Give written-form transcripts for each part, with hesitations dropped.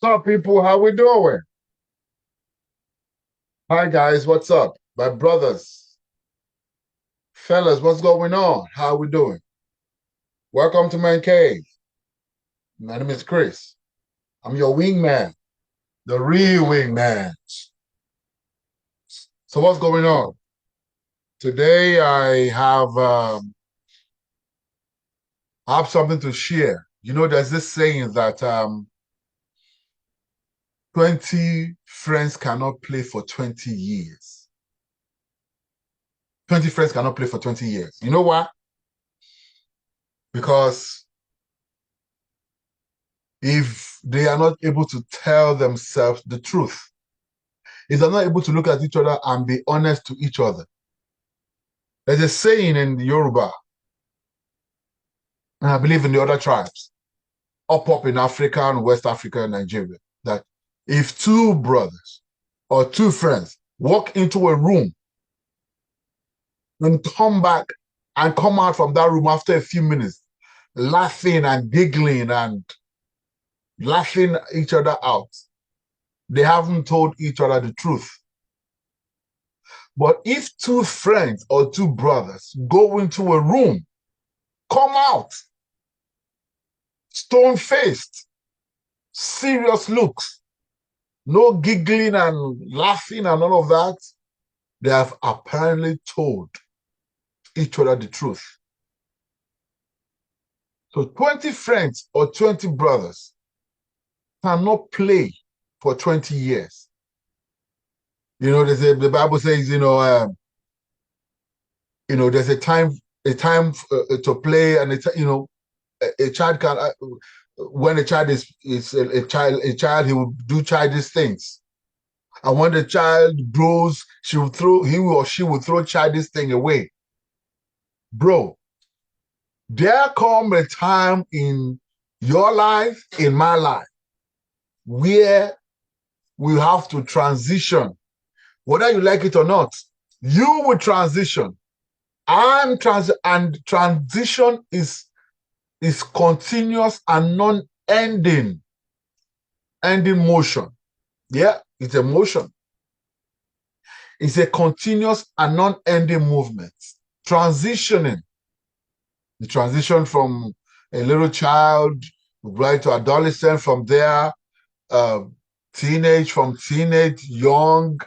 What's up, people? How we doing? Hi, guys. What's up? My brothers, fellas, what's going on? How we doing? Welcome to Man Cave. My name is Chris. I'm your wingman, the real wingman. So what's going on? Today I have something to share. You know, there's this saying that 20 friends cannot play for 20 years. 20 friends cannot play for 20 years. You know why? Because if they are not able to tell themselves the truth, if they're not able to look at each other and be honest to each other. There's a saying in the Yoruba, and I believe in the other tribes, up in Africa and West Africa and Nigeria, that if two brothers or two friends walk into a room and come back and come out from that room after a few minutes, laughing and giggling and laughing each other out, they haven't told each other the truth. But if two friends or two brothers go into a room, come out, stone-faced, serious looks, no giggling and laughing and all of that, they have apparently told each other the truth. So 20 friends or 20 brothers cannot play for 20 years. You know, the Bible says, there's a time to play, and a child can when a child is a child, he will do childish things, and when the child grows, he or she will throw childish thing away. Bro, there come a time in your life, in my life, where we have to transition, whether you like it or not. You will transition. And transition is continuous and non-ending motion. Yeah, it's a motion. It's a continuous and non-ending movement. Transitioning. The transition from a little child right to adolescent, from there, from teenage, young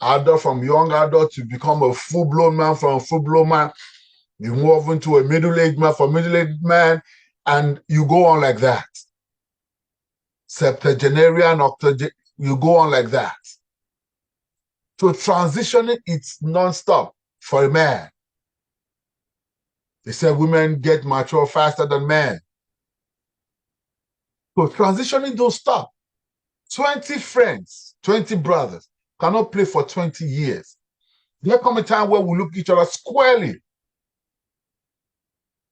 adult, from young adult to become a full-blown man, from a full-blown man, you move into a middle-aged man, from middle-aged man, and you go on like that. Septuagenarian, octogenarian, you go on like that. So transitioning, it's non-stop for a man. They say women get mature faster than men. So transitioning don't stop. 20 friends, 20 brothers cannot play for 20 years. There come a time where we look each other squarely,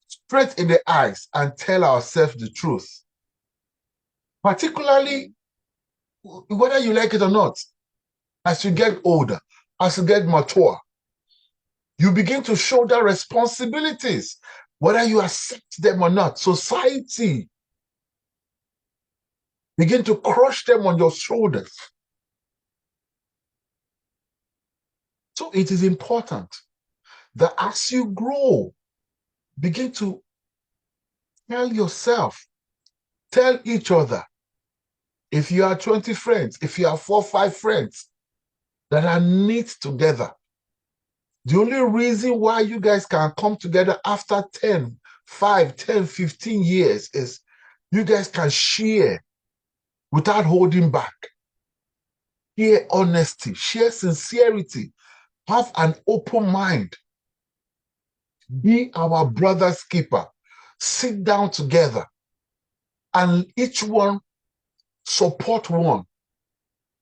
straight in the eyes, and tell ourselves the truth. Particularly, whether you like it or not, as you get older, as you get mature, you begin to shoulder responsibilities, whether you accept them or not. Society begin to crush them on your shoulders. So it is important that as you grow, begin to tell yourself, tell each other. If you are 20 friends, if you have 4 or 5 friends that are knit together, the only reason why you guys can come together after 5, 10, 15 years is you guys can share without holding back. Share honesty, share sincerity, have an open mind. Be our brother's keeper. Sit down together and each one support one.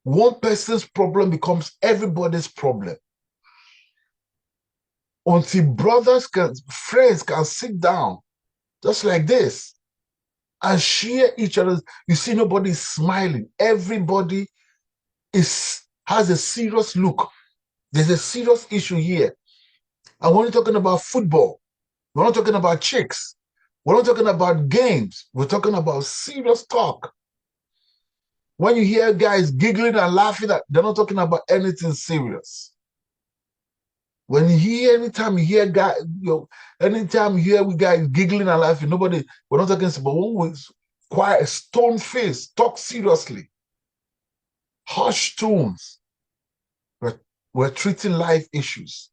One person's problem becomes everybody's problem. Until friends can sit down just like this and share each other. You see, nobody is smiling. Everybody has a serious look. There's a serious issue here. And when we're talking about football, we're not talking about chicks. We're not talking about games. We're talking about serious talk. When you hear guys giggling and laughing, they're not talking about anything serious. When you hear, anytime you hear guys, anytime you hear guys giggling and laughing, we're not talking about when we quiet, stone face, talk seriously, harsh tones. We're treating life issues.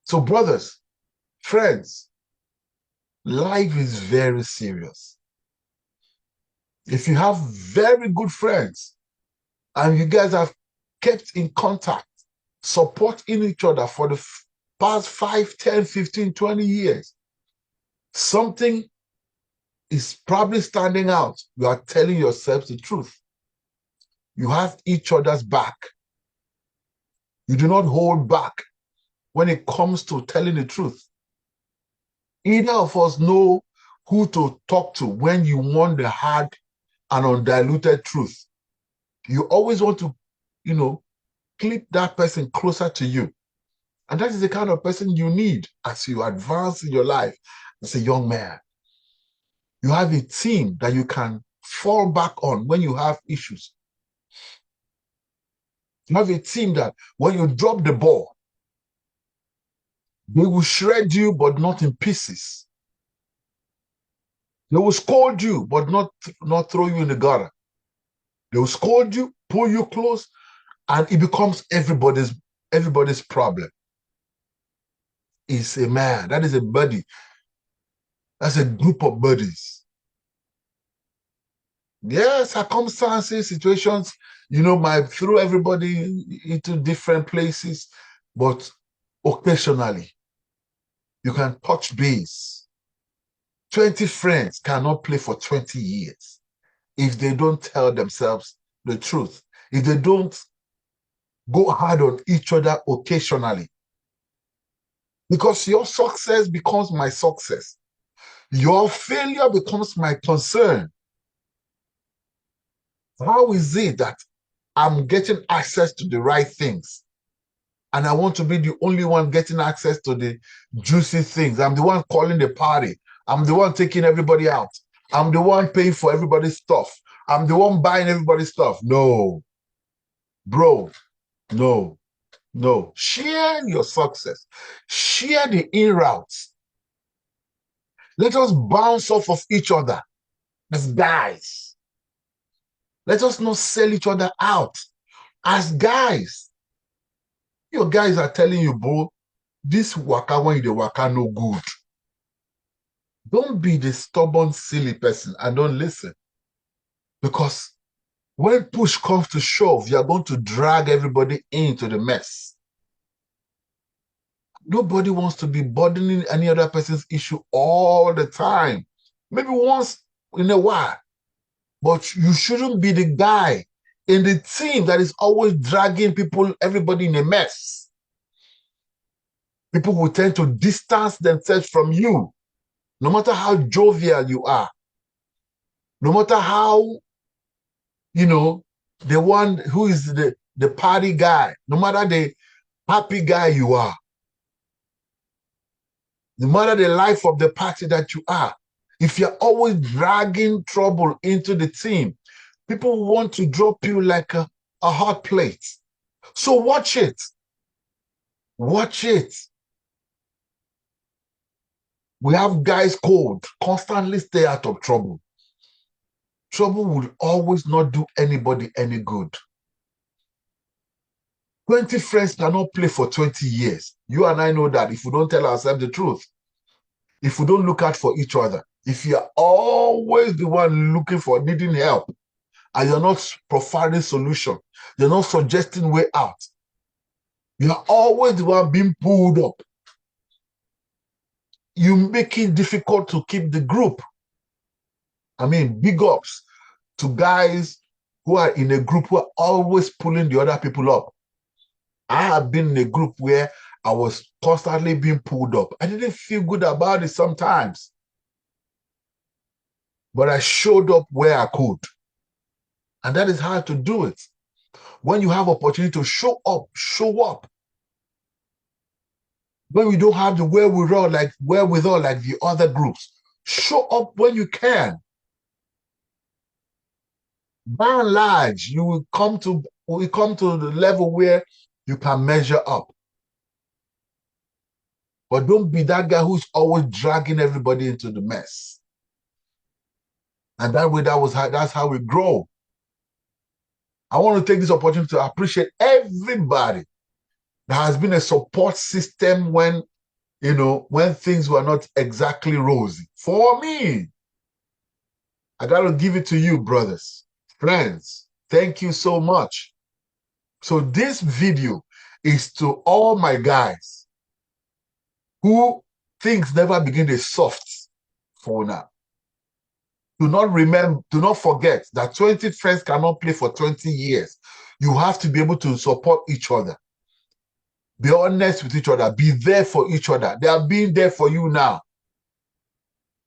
So, brothers, friends, life is very serious. If you have very good friends and you guys have kept in contact, supporting each other for the past 5, 10, 15, 20 years, something is probably standing out. You are telling yourselves the truth. You have each other's back. You do not hold back when it comes to telling the truth. Either of us know who to talk to when you want the hard and undiluted truth. You always want to, clip that person closer to you. And that is the kind of person you need as you advance in your life as a young man. You have a team that you can fall back on when you have issues. You have a team that when you drop the ball, they will shred you, but not in pieces. They will scold you, but not throw you in the gutter. They will scold you, pull you close, and it becomes everybody's problem. It's a man. That is a buddy. That's a group of buddies. Yes, circumstances, situations, might throw everybody into different places, but occasionally you can touch base. 20 friends cannot play for 20 years if they don't tell themselves the truth, if they don't go hard on each other occasionally. Because your success becomes my success. Your failure becomes my concern. How is it that I'm getting access to the right things and I want to be the only one getting access to the juicy things? I'm the one calling the party. I'm the one taking everybody out. I'm the one paying for everybody's stuff. I'm the one buying everybody's stuff. No. Bro, no. Share your success. Share the in routes. Let us bounce off of each other as guys. Let us not sell each other out as guys. Your guys are telling you, bro, this waka when you dey waka no good. Don't be the stubborn, silly person and don't listen. Because when push comes to shove, you're going to drag everybody into the mess. Nobody wants to be burdening any other person's issue all the time. Maybe once in a while. But you shouldn't be the guy in the team that is always dragging everybody in a mess. People will tend to distance themselves from you, no matter how jovial you are. No matter how, the one who is the party guy, no matter the happy guy you are, no matter the life of the party that you are, if you're always dragging trouble into the team, people want to drop you like a hot plate. So watch it. Watch it. We have guys called, constantly stay out of trouble. Trouble will always not do anybody any good. 20 friends cannot play for 20 years. You and I know that if we don't tell ourselves the truth, if we don't look out for each other, if you're always the one looking for needing help, and you're not providing solution, you're not suggesting way out, you're always the one being pulled up, you make it difficult to keep the group. I mean, big ups to guys who are in a group who are always pulling the other people up. I have been in a group where I was constantly being pulled up. I didn't feel good about it sometimes. But I showed up where I could. And that is how to do it. When you have opportunity to show up, show up. When we don't have the wherewithal like the other groups, show up when you can. By and large, you will come to the level where you can measure up. But don't be that guy who's always dragging everybody into the mess. And that way, that's how we grow. I want to take this opportunity to appreciate everybody that has been a support system when things were not exactly rosy. For me, I got to give it to you, brothers, friends. Thank you so much. So this video is to all my guys who things never begin to soft for now. Do not forget that 20 friends cannot play for 20 years. You have to be able to support each other. Be honest with each other. Be there for each other. They are being there for you now.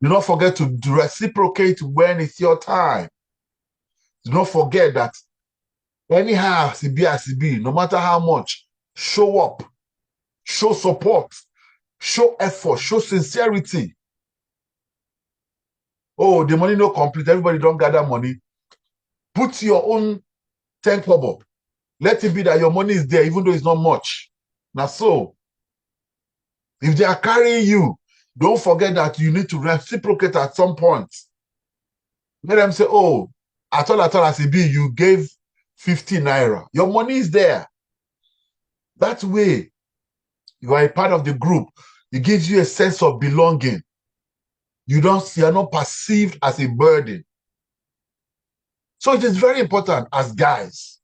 Do not forget to reciprocate when it's your time. Do not forget that anyhow, no matter how much, show up, show support, show effort, show sincerity. Oh, the money no complete. Everybody don't gather money. Put your own 10 kobo. Let it be that your money is there, even though it's not much. Now, so, if they are carrying you, don't forget that you need to reciprocate at some point. Let them say, oh, at all, as it be, you gave 50 naira. Your money is there. That way, you are a part of the group. It gives you a sense of belonging. You are not perceived as a burden. So it is very important as guys.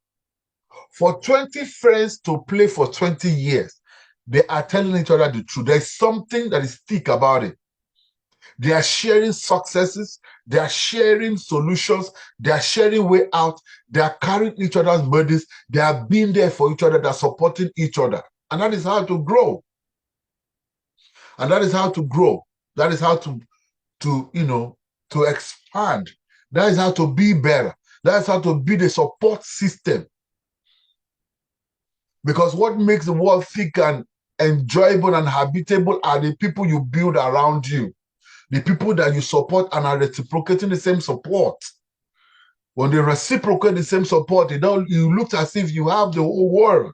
For 20 friends to play for 20 years, they are telling each other the truth. There's something that is thick about it. They are sharing successes. They are sharing solutions. They are sharing way out. They are carrying each other's burdens. They are being there for each other. They are supporting each other. And that is how to grow. And that is how to grow. That is how to expand. That is how to be better. That is how to build a support system. Because what makes the world thick and enjoyable and habitable are the people you build around you. The people that you support and are reciprocating the same support. When they reciprocate the same support, you look as if you have the whole world.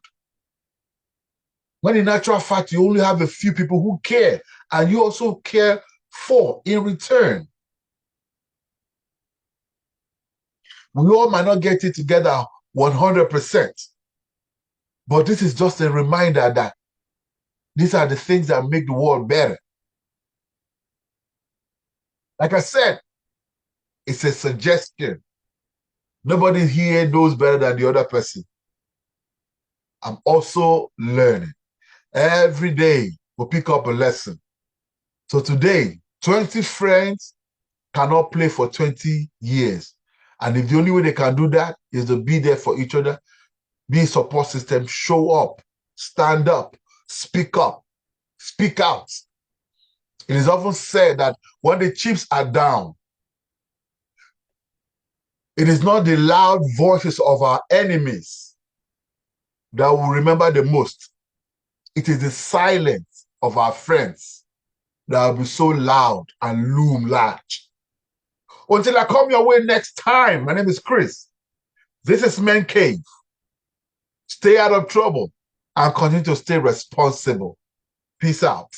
When in actual fact, you only have a few people who care, and you also care for in return. We all might not get it together 100%, but this is just a reminder that these are the things that make the world better. Like I said, it's a suggestion. Nobody here knows better than the other person. I'm also learning. Every day, we'll pick up a lesson. So today, 20 friends cannot play for 20 years. And if the only way they can do that is to be there for each other, be a support system, show up, stand up, speak out. It is often said that when the chips are down, it is not the loud voices of our enemies that will remember the most. It is the silence of our friends that will be so loud and loom large. Until I come your way next time, my name is Chris. This is Men Cave. Stay out of trouble and continue to stay responsible. Peace out.